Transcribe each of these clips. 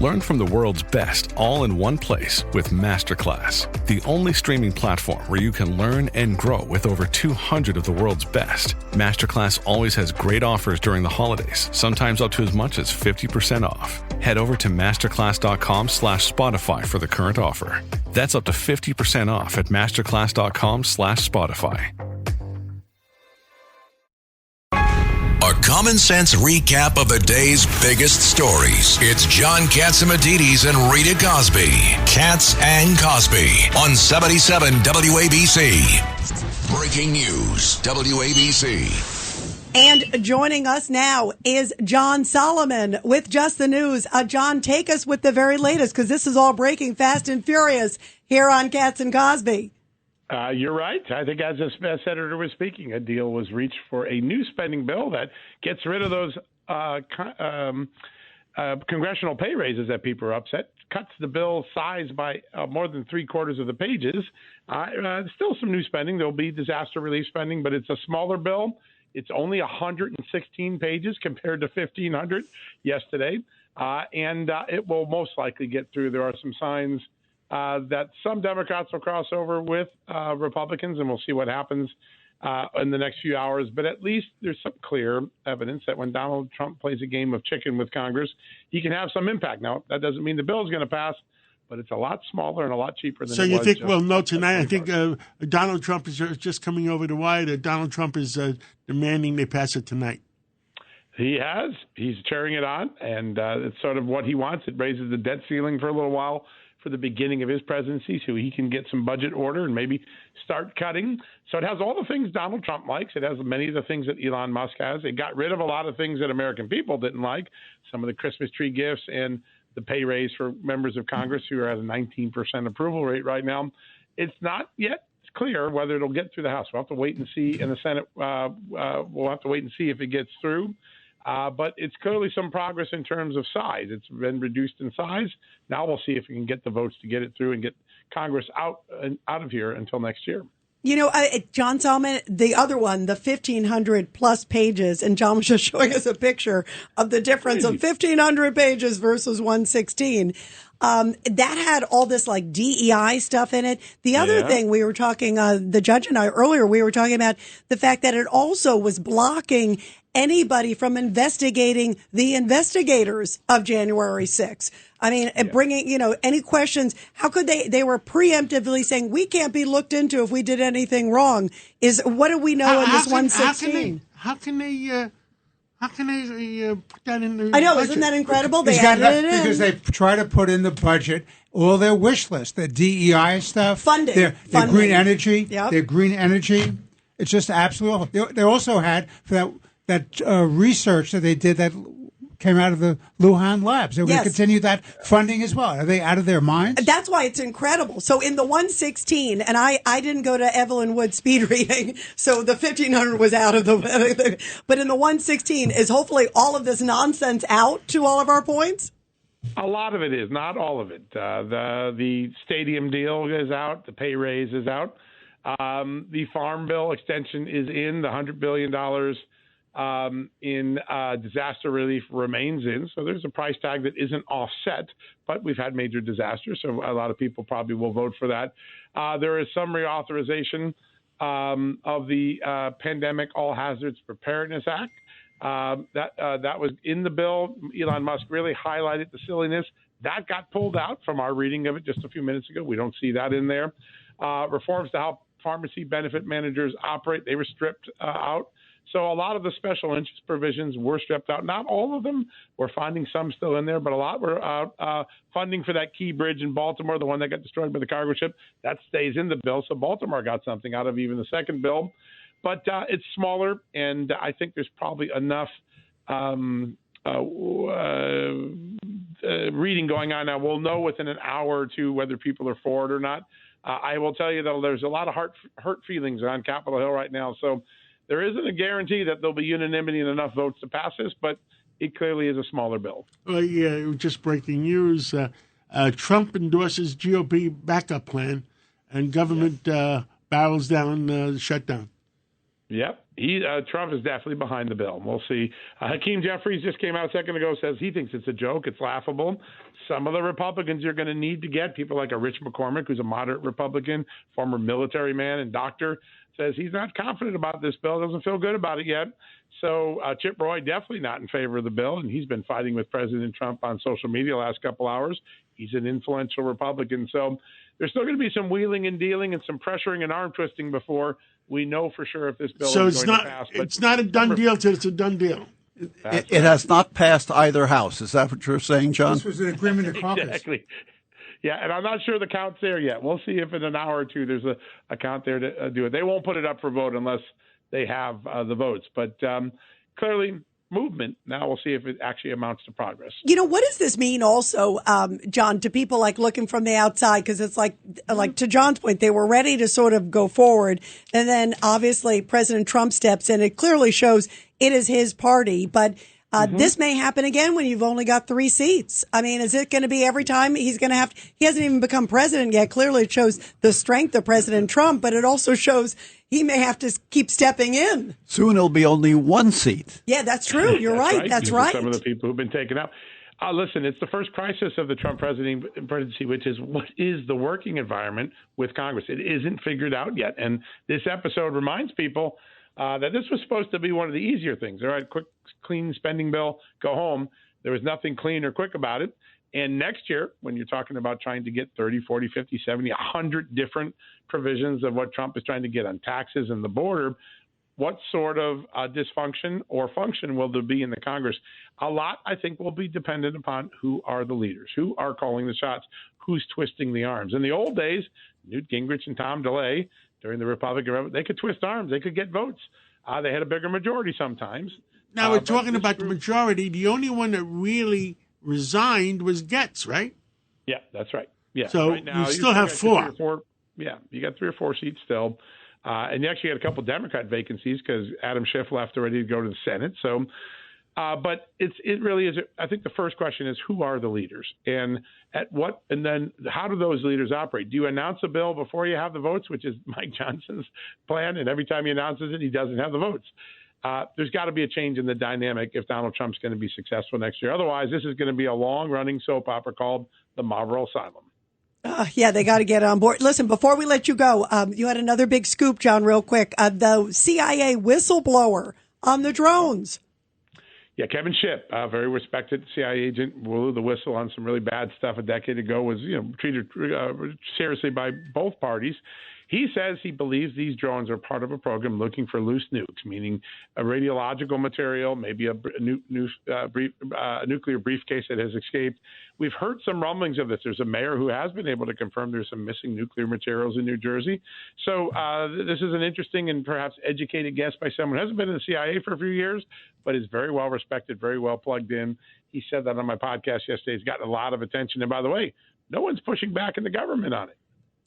Learn from the world's best all in one place with Masterclass, the only streaming platform where you can learn and grow with over 200 of the world's best. Masterclass always has great offers during the holidays, sometimes up to as much as 50% off. Head over to masterclass.com/Spotify for the current offer. That's up to 50% off at masterclass.com/Spotify. A common sense recap of the day's biggest stories. It's John Catsimatidis and Rita Cosby. Katz and Cosby on 77 WABC. Breaking news, WABC. And joining us now is John Solomon with Just the News. John, take us with the very latest, because this is all breaking fast and furious here on Katz and Cosby. You're right. I think as the senator was speaking, a deal was reached for a new spending bill that gets rid of those congressional pay raises that people are upset, cuts the bill size by more than 3/4 of the pages. Still some new spending. There'll be disaster relief spending, but it's a smaller bill. It's only 116 pages compared to 1,500 yesterday, and it will most likely get through. There are some signs that some Democrats will cross over with Republicans, and we'll see what happens in the next few hours. But at least there's some clear evidence that when Donald Trump plays a game of chicken with Congress, he can have some impact. Now, that doesn't mean the bill is going to pass, but it's a lot smaller and a lot cheaper than it was. So you think, well, no, tonight I think Donald Trump is just coming over the wire that Donald Trump is demanding they pass it tonight. He has. He's cheering it on, and it's sort of what he wants. It raises the debt ceiling for a little while for the beginning of his presidency so he can get some budget order and maybe start cutting. So it has all the things Donald Trump likes. It has many of the things that Elon Musk has. It got rid of a lot of things that American people didn't like, some of the Christmas tree gifts and the pay raise for members of Congress who are at a 19% approval rate right now. It's not yet clear whether it'll get through the House. We'll have to wait and see. In the Senate, we'll have to wait and see if it gets through. But it's clearly some progress in terms of size. It's been reduced in size. Now we'll see if we can get the votes to get it through and get Congress out of here until next year. You know, John Solomon, the other one, the 1,500 plus pages, and John was just showing us a picture of the difference of 1,500 pages versus 116. That had all this like DEI stuff in it. The other thing we were talking, the judge and I earlier, we were talking about the fact that it also was blocking anybody from investigating the investigators of January 6th. I mean, bringing, any questions. How could they were preemptively saying we can't be looked into if we did anything wrong. What do we know in this 116? How can they put that in the I know, budget? isn't that incredible? They added it in. Because they try to put in the budget all their wish list, the DEI stuff. Funding. Their green energy. Yep. Their green energy. It's just absolutely awful. They also had for that research that they did that came out of the Lujan labs. They're going to continue that funding as well. Are they out of their minds? That's why it's incredible. So in the 116, and I didn't go to Evelyn Wood speed reading, so the 1,500 was out of the, but in the 116, is hopefully all of this nonsense out to all of our points? A lot of it is, not all of it. The stadium deal is out. The pay raise is out. The farm bill extension is in. The $100 billion in disaster relief remains in. So there's a price tag that isn't offset, but we've had major disasters, so a lot of people probably will vote for that. There is some reauthorization of the Pandemic All Hazards Preparedness Act. That was in the bill. Elon Musk really highlighted the silliness. That got pulled out from our reading of it just a few minutes ago. We don't see that in there. Reforms to how pharmacy benefit managers operate, they were stripped out. So a lot of the special interest provisions were stripped out. Not all of them. We're finding some still in there, but a lot were out. Funding for that key bridge in Baltimore, the one that got destroyed by the cargo ship, that stays in the bill. So Baltimore got something out of even the second bill. But it's smaller, and I think there's probably enough reading going on now. We'll know within an hour or two whether people are for it or not. I will tell you, though, there's a lot of hurt feelings on Capitol Hill right now. So there isn't a guarantee that there'll be unanimity and enough votes to pass this, but it clearly is a smaller bill. Just breaking news. Trump endorses GOP backup plan, and government barrels down the shutdown. Yep. Trump is definitely behind the bill. We'll see. Hakeem Jeffries just came out a second ago, says he thinks it's a joke. It's laughable. Some of the Republicans you're going to need to get, people like a Rich McCormick, who's a moderate Republican, former military man and doctor, says he's not confident about this bill, doesn't feel good about it yet. So Chip Roy definitely not in favor of the bill, and he's been fighting with President Trump on social media the last couple hours. He's an influential Republican. So there's still going to be some wheeling and dealing and some pressuring and arm twisting before we know for sure if this bill is going to pass. So it's not a done deal till it's a done deal. It has not passed either house. Is that what you're saying, John? This was an agreement to caucus. Exactly. Yeah, and I'm not sure the count's there yet. We'll see if in an hour or two there's a count there to do it. They won't put it up for vote unless they have the votes. But clearly, movement. Now we'll see if it actually amounts to progress. You know, what does this mean also, John, to people like looking from the outside? Because it's like to John's point, they were ready to sort of go forward. And then obviously President Trump steps in. It clearly shows it is his party. But this may happen again when you've only got 3 seats. I mean, is it going to be every time he's going to have he hasn't even become president yet. Clearly it shows the strength of President Trump, but it also shows he may have to keep stepping in. Soon it'll be only 1 seat. Yeah, that's true. You're right. That's right. Some of the people who've been taken out. Listen, it's the first crisis of the Trump presidency, which is what is the working environment with Congress. It isn't figured out yet. And this episode reminds people that this was supposed to be one of the easier things. All right, quick, clean spending bill, go home. There was nothing clean or quick about it. And next year, when you're talking about trying to get 30, 40, 50, 70, 100 different provisions of what Trump is trying to get on taxes and the border, what sort of dysfunction or function will there be in the Congress? A lot, I think, will be dependent upon who are the leaders, who are calling the shots, who's twisting the arms. In the old days, Newt Gingrich and Tom DeLay, during the Republican Revolution, they could twist arms. They could get votes. They had a bigger majority sometimes. Now we're talking about the majority. The only one that really resigned was Getz, right? Yeah, that's right. Yeah. So right now, you still have 4. Yeah, you got 3 or 4 seats still. And you actually had a couple Democrat vacancies because Adam Schiff left already to go to the Senate. So, but it really is. I think the first question is, who are the leaders, and at what, and then how do those leaders operate? Do you announce a bill before you have the votes, which is Mike Johnson's plan, and every time he announces it, he doesn't have the votes? There's got to be a change in the dynamic if Donald Trump's going to be successful next year. Otherwise, this is going to be a long-running soap opera called The Marlboro Asylum. Yeah, they got to get on board. Listen, before we let you go, you had another big scoop, John, real quick. The CIA whistleblower on the drones. Yeah, Kevin Shipp, a very respected CIA agent, blew the whistle on some really bad stuff a decade ago, was treated seriously by both parties. He says he believes these drones are part of a program looking for loose nukes, meaning a radiological material, maybe a nuclear briefcase that has escaped. We've heard some rumblings of this. There's a mayor who has been able to confirm there's some missing nuclear materials in New Jersey. So this is an interesting and perhaps educated guess by someone who hasn't been in the CIA for a few years, but is very well respected, very well plugged in. He said that on my podcast yesterday. He's gotten a lot of attention. And by the way, no one's pushing back in the government on it.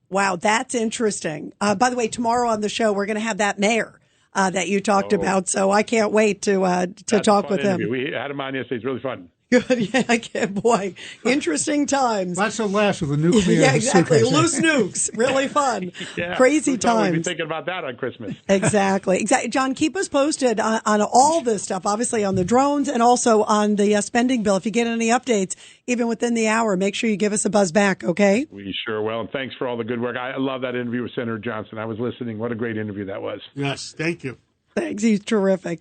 Wow, that's interesting. By the way, tomorrow on the show, we're going to have that mayor that you talked about. So I can't wait to talk with him. We had him on yesterday. It's really fun. Good. Yeah, I can't. Boy, interesting times. Lots of laughs with the nuclear. Yeah, exactly. secrets. Loose nukes. Really fun. Yeah, crazy times. We'll be thinking about that on Christmas. Exactly. John, keep us posted on all this stuff, obviously on the drones and also on the spending bill. If you get any updates, even within the hour, make sure you give us a buzz back, okay? We sure will. And thanks for all the good work. I love that interview with Senator Johnson. I was listening. What a great interview that was. Yes, thank you. Thanks. He's terrific.